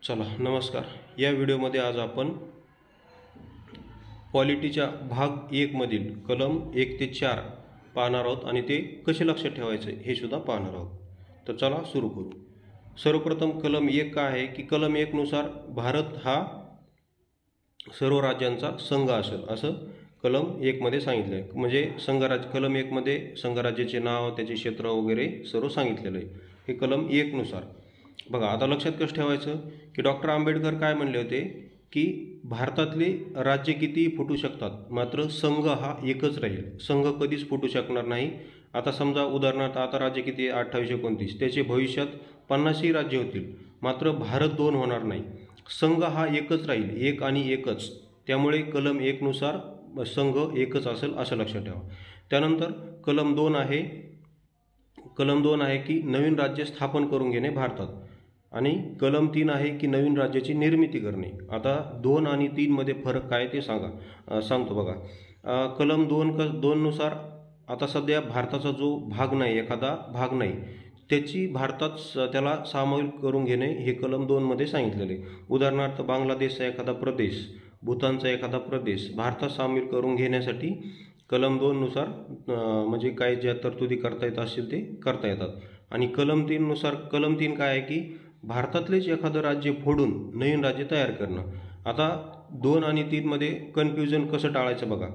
चला नमस्कार। या व्हिडिओमध्ये आज आपण पॉलिटीच्या भाग 1 मधील कलम 1 ते 4 पाहणार आहोत आणि ते कसे लक्षात ठेवायचे हे सुद्धा पाहणार आहोत। तर चला सुरू करू। सर्वप्रथम कलम 1 काय आहे की कलम 1 नुसार भारत हा सर्व राज्यांचा संघ असेल असं कलम 1 मध्ये सांगितलं आहे। म्हणजे संघराज्य कलम 1 मध्ये संघराज्याचे नाव, त्याचे क्षेत्र वगैरे सर्व सांगितलेलं आहे हे कलम 1 नुसार। बघा आता लक्षात कसं ठेवायचं की डॉक्टर आंबेडकर काय म्हणले होते की भारतातले राज्य किती फुटू शकतात मात्र संघ हा एकच राहील, संघ कधीच फुटू शकणार नाही। आता समजा उदाहरणार्थ आता राज्य किती 28-29 त्याचे भविष्यात 50ही राज्य होतील मात्र भारत 2 होणार नाही, संघ हा एकच राहील, एक आणि एकच। त्यामुळे कलम 1 नुसार संघ एकच असेल असं लक्षात ठेवा। त्यानंतर कलम 2 आहे की नवीन राज्य स्थापन करून घेणे भारतात, आणि कलम 3 आहे की नवीन राज्याची निर्मिती करणे। आता 2 आणि 3 मध्ये फरक काय ते सांगतो बघा। कलम 2 नुसार आता सध्या भारताचा जो भाग नाही, एखादा भाग नाही त्याची भारतात त्याला सामील करून घेणे हे कलम 2 मध्ये सांगितलेले। उदाहरणार्थ बांगलादेशचा एखादा प्रदेश, भूतानचा एखादा प्रदेश भारतात सामील करून घेण्यासाठी कलम 2 नुसार म्हणजे काय ज्या तरतुदी करता येत असतील ते करता येतात। आणि कलम 3 नुसार कलम 3 काय आहे की भारतातलेच एखादं राज्य फोडून नवीन राज्य तयार करणं। आता 2 आणि 3 मध्ये कन्फ्युजन कसं टाळायचं बघा।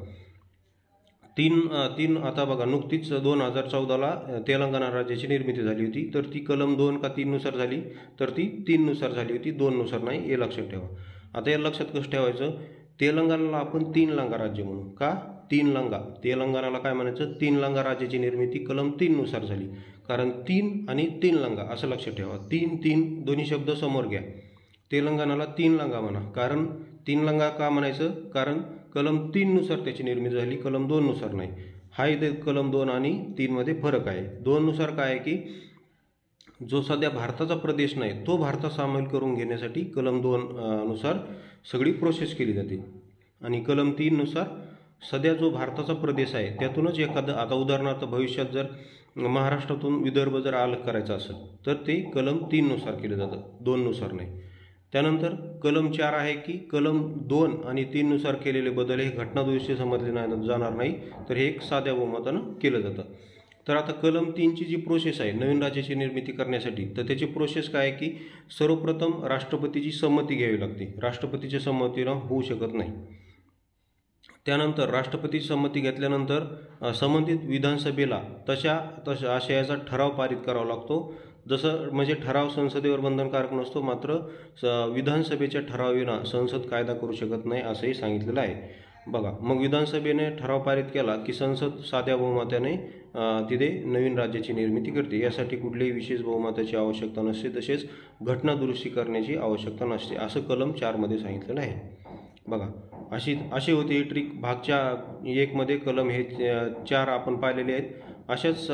3 आता बघा नुकतीच 2014ला तेलंगणा राज्याची निर्मिती झाली होती, तर ती कलम 2 का 3 नुसार झाली, तर ती 3 नुसार झाली होती, 2 नुसार नाही, हे लक्षात ठेवा। आता या लक्षात कसं ठेवायचं, तेलंगणाला आपण 3 लांगा राज्य म्हणू का, 3 लांगा, तेलंगणाला काय म्हणायचं 3 लांगा राज्याची निर्मिती कलम 3 नुसार झाली, कारण 3 आणि 3 लांगा असं लक्षात ठेवा। 3 दोन्ही शब्द समोर घ्या, तेलंगणाला 3 लांगा म्हणा। कारण 3 लांगा का म्हणायचं, कारण कलम 3 नुसार त्याची निर्मिती झाली, कलम 2 नुसार नाही। हा इथे कलम 2 आणि 3 मध्ये फरक आहे। 2 नुसार काय आहे की जो सध्या भारताचा प्रदेश नाही तो भारतात सामील करून घेण्यासाठी कलम 2 नुसार सगळी प्रोसेस केली जाते, आणि कलम 3 नुसार सध्या जो भारताचा प्रदेश आहे त्यातूनच एखादं, आता उदाहरणार्थ भविष्यात जर महाराष्ट्रातून विदर्भ जर अलग करायचा असेल तर ते कलम 3 नुसार केलं जातं, 2 नुसार नाही। त्यानंतर कलम 4 आहे की कलम 2 आणि 3 नुसार केलेले बदल हे घटनादुरुस्ती समजले जाणार नाही, तर हे एक साध्या बहुमतानं केलं जातं। तर आता कलम 3ची जी प्रोसेस आहे नवीन राज्याची निर्मिती करण्यासाठी, तर त्याची प्रोसेस काय आहे की सर्वप्रथम राष्ट्रपतीची संमती घ्यावी लागते, राष्ट्रपतीच्या संमतीनं होऊ शकत नाही। त्यानंतर राष्ट्रपतीची संमती घेतल्यानंतर संबंधित विधानसभेला तशा आशयाचा ठराव पारित करावा लागतो। जसं म्हणजे ठराव संसदेवर बंधनकारक नसतो, मात्र विधानसभेच्या ठरावाविना संसद कायदा करू शकत नाही असंही सांगितलेलं आहे बघा। मग विधानसभेने ठराव पारित केला की संसद साध्या बहुमताने तिथे नवीन राज्याची निर्मिती करते। यासाठी कुठल्याही विशेष बहुमताची आवश्यकता नसते, तसेच घटनादुरुस्ती करण्याची आवश्यकता नसते असं कलम 4 मध्ये सांगितलेलं आहे बघा। अशी होती ही ट्रिक। भागच्या 1 मध्ये कलम हे 4 आपण पाहिलेले आहेत। अशाच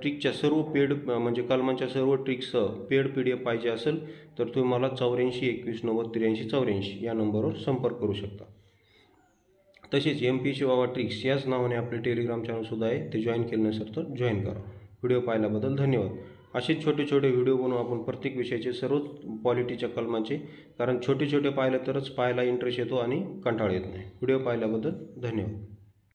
ट्रिकच्या सर्व पेड म्हणजे कलमांच्या सर्व ट्रिक्सचं पेड PDF पाहिजे असेल तर तुम्ही मला 84 21 90 83 84 या नंबरवर संपर्क करू शकता। तसेच MPSC वावा ट्रिक्स याच नावाने आपले टेलिग्राम चॅनल सुद्धा आहे, ते जॉईन केलं नसेल तर जॉईन करा। व्हिडिओ पाहिल्याबद्दल धन्यवाद। असे छोटे व्हिडिओ बनवून आपण प्रत्येक विषयाचे सर्वच पॉलिटीच्या कलमाचे, कारण छोटे पाहिलं तरच पाहायला इंटरेस्ट येतो आणि कंटाळा येत नाही। व्हिडिओ पाहिल्याबद्दल धन्यवाद।